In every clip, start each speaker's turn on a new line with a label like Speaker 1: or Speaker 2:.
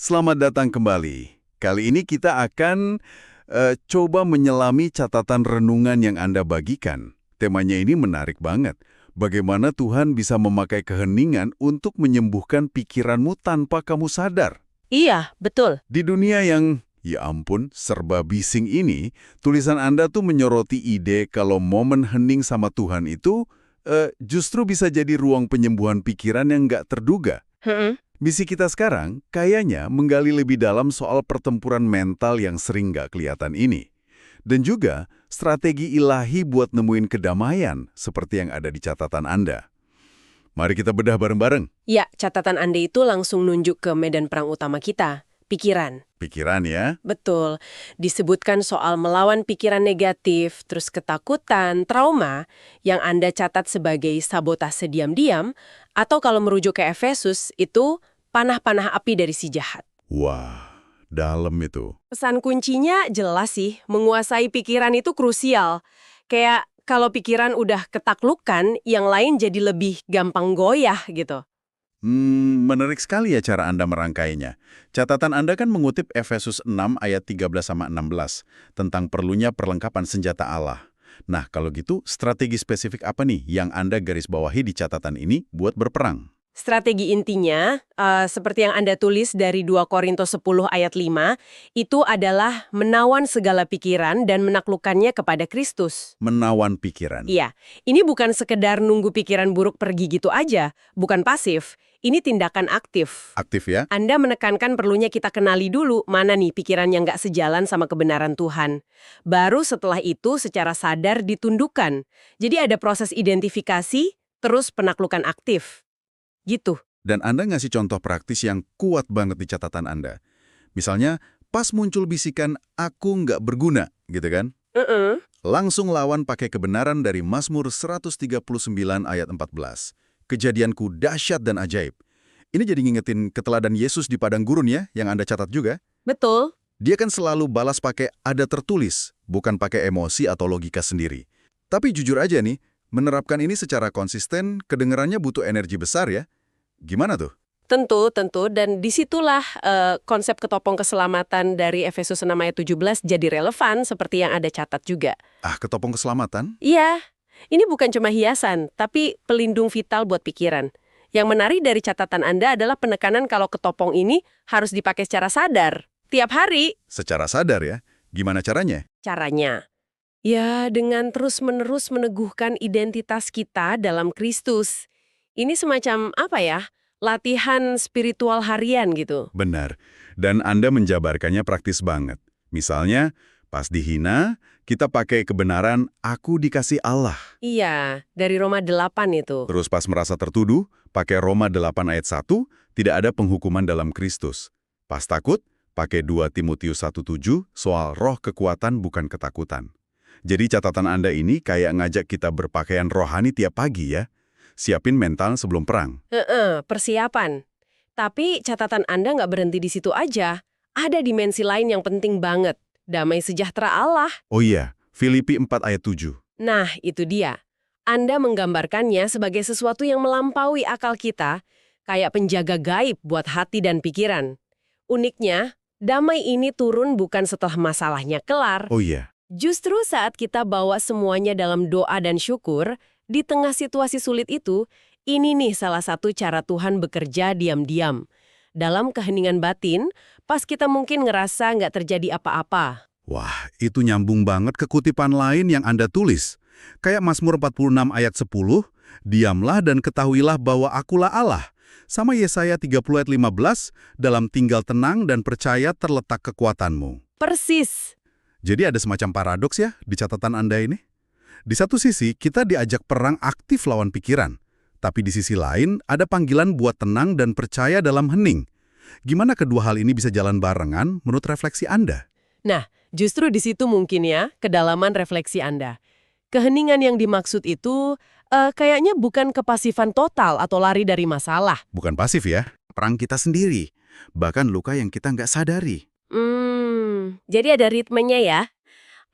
Speaker 1: Selamat datang kembali. Kali ini kita akan coba menyelami catatan renungan yang Anda bagikan. Temanya ini menarik banget. Bagaimana Tuhan bisa memakai keheningan untuk menyembuhkan pikiranmu tanpa kamu sadar.
Speaker 2: Iya, betul.
Speaker 1: Di dunia yang, ya ampun, serba bising ini, tulisan Anda tuh menyoroti ide kalau momen hening sama Tuhan itu justru bisa jadi ruang penyembuhan pikiran yang nggak terduga.
Speaker 2: Hmm,
Speaker 1: Misi kita sekarang kayaknya menggali lebih dalam soal pertempuran mental yang sering nggak kelihatan ini. Dan juga strategi ilahi buat nemuin kedamaian seperti yang ada di catatan Anda. Mari kita bedah bareng-bareng.
Speaker 2: Ya, catatan Anda itu langsung nunjuk ke medan perang utama kita, pikiran.
Speaker 1: Pikiran ya.
Speaker 2: Betul. Disebutkan soal melawan pikiran negatif, terus ketakutan, trauma, yang Anda catat sebagai sabotase diam-diam, atau kalau merujuk ke Efesus, itu panah-panah api dari si jahat.
Speaker 1: Wah, dalam itu.
Speaker 2: Pesan kuncinya jelas sih, menguasai pikiran itu krusial. Kayak kalau pikiran udah ketaklukan, yang lain jadi lebih gampang goyah gitu.
Speaker 1: Menarik sekali ya cara Anda merangkainya. Catatan Anda kan mengutip Efesus 6 ayat 13-16 tentang perlunya perlengkapan senjata Allah. Nah, kalau gitu, strategi spesifik apa nih yang Anda garis bawahi di catatan ini buat berperang?
Speaker 2: Strategi intinya, seperti yang Anda tulis dari 2 Korintus 10 ayat 5, itu adalah menawan segala pikiran dan menaklukkannya kepada Kristus.
Speaker 1: Menawan pikiran.
Speaker 2: Iya, ini bukan sekedar nunggu pikiran buruk pergi gitu aja, bukan pasif. Ini tindakan aktif.
Speaker 1: Aktif ya?
Speaker 2: Anda menekankan perlunya kita kenali dulu mana nih pikiran yang nggak sejalan sama kebenaran Tuhan. Baru setelah itu secara sadar ditundukkan. Jadi ada proses identifikasi, terus penaklukan aktif. Gitu.
Speaker 1: Dan Anda ngasih contoh praktis yang kuat banget di catatan Anda. Misalnya, pas muncul bisikan, aku nggak berguna, gitu kan? Langsung lawan pakai kebenaran dari Mazmur 139 ayat 14. Kejadianku dahsyat dan ajaib. Ini jadi ngingetin keteladan Yesus di padang gurun ya, yang Anda catat juga.
Speaker 2: Betul.
Speaker 1: Dia kan selalu balas pakai ada tertulis, bukan pakai emosi atau logika sendiri. Tapi jujur aja nih, menerapkan ini secara konsisten, kedengarannya butuh energi besar ya. Gimana tuh?
Speaker 2: Tentu. Dan disitulah konsep ketopong keselamatan dari Efesus 6 ayat 17 jadi relevan seperti yang Anda catat juga.
Speaker 1: Ketopong keselamatan?
Speaker 2: Iya, ini bukan cuma hiasan, tapi pelindung vital buat pikiran. Yang menarik dari catatan Anda adalah penekanan kalau ketopong ini harus dipakai secara sadar. Tiap hari.
Speaker 1: Secara sadar ya. Gimana caranya?
Speaker 2: Caranya, ya dengan terus-menerus meneguhkan identitas kita dalam Kristus. Ini semacam apa ya? Latihan spiritual harian gitu.
Speaker 1: Benar. Dan Anda menjabarkannya praktis banget. Misalnya, pas dihina, kita pakai kebenaran, aku dikasih Allah.
Speaker 2: Iya, dari Roma 8 itu.
Speaker 1: Terus pas merasa tertuduh, pakai Roma 8 ayat 1, tidak ada penghukuman dalam Kristus. Pas takut, pakai 2 Timotius 1:7 soal roh kekuatan bukan ketakutan. Jadi catatan Anda ini kayak ngajak kita berpakaian rohani tiap pagi ya. Siapin mental sebelum perang.
Speaker 2: Persiapan. Tapi catatan Anda nggak berhenti di situ aja. Ada dimensi lain yang penting banget. Damai sejahtera Allah.
Speaker 1: Oh iya, Filipi 4 ayat 7.
Speaker 2: Nah, itu dia. Anda menggambarkannya sebagai sesuatu yang melampaui akal kita, kayak penjaga gaib buat hati dan pikiran. Uniknya, damai ini turun bukan setelah masalahnya kelar.
Speaker 1: Oh iya.
Speaker 2: Justru saat kita bawa semuanya dalam doa dan syukur, di tengah situasi sulit itu, ini nih salah satu cara Tuhan bekerja diam-diam. Dalam keheningan batin, pas kita mungkin ngerasa nggak terjadi apa-apa.
Speaker 1: Wah, itu nyambung banget ke kutipan lain yang Anda tulis. Kayak Mazmur 46 ayat 10, diamlah dan ketahuilah bahwa akulah Allah. Sama Yesaya 30 ayat 15, dalam tinggal tenang dan percaya terletak kekuatanmu.
Speaker 2: Persis.
Speaker 1: Jadi ada semacam paradoks ya di catatan Anda ini. Di satu sisi, kita diajak perang aktif lawan pikiran. Tapi di sisi lain, ada panggilan buat tenang dan percaya dalam hening. Gimana kedua hal ini bisa jalan barengan menurut refleksi Anda?
Speaker 2: Nah, justru di situ mungkin ya, kedalaman refleksi Anda. Keheningan yang dimaksud itu kayaknya bukan kepasifan total atau lari dari masalah.
Speaker 1: Bukan pasif ya, perang kita sendiri. Bahkan luka yang kita nggak sadari.
Speaker 2: Jadi ada ritmenya ya,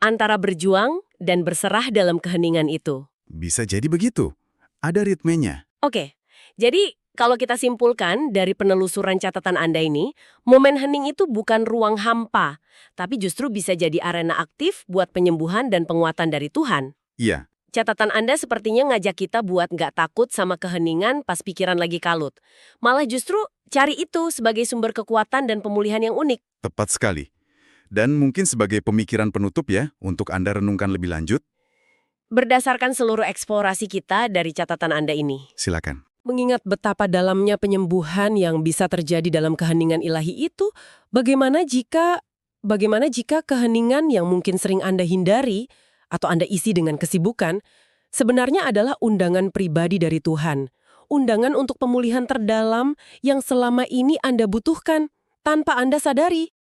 Speaker 2: antara berjuang dan berserah dalam keheningan itu.
Speaker 1: Bisa jadi begitu. Ada ritmenya.
Speaker 2: Oke, jadi Kalau kita simpulkan dari penelusuran catatan Anda ini, momen hening itu bukan ruang hampa, tapi justru bisa jadi arena aktif buat penyembuhan dan penguatan dari Tuhan.
Speaker 1: Iya,
Speaker 2: Catatan Anda sepertinya ngajak kita buat nggak takut sama keheningan pas pikiran lagi kalut. Malah justru cari itu sebagai sumber kekuatan dan pemulihan yang unik.
Speaker 1: tepat sekali. Dan mungkin sebagai pemikiran penutup ya, untuk Anda renungkan lebih lanjut,
Speaker 2: Berdasarkan seluruh eksplorasi kita dari catatan Anda ini.
Speaker 1: silakan.
Speaker 2: Mengingat betapa dalamnya penyembuhan yang bisa terjadi dalam keheningan ilahi itu, bagaimana jika keheningan yang mungkin sering Anda hindari atau Anda isi dengan kesibukan, sebenarnya adalah undangan pribadi dari Tuhan. Undangan untuk pemulihan terdalam yang selama ini Anda butuhkan tanpa Anda sadari.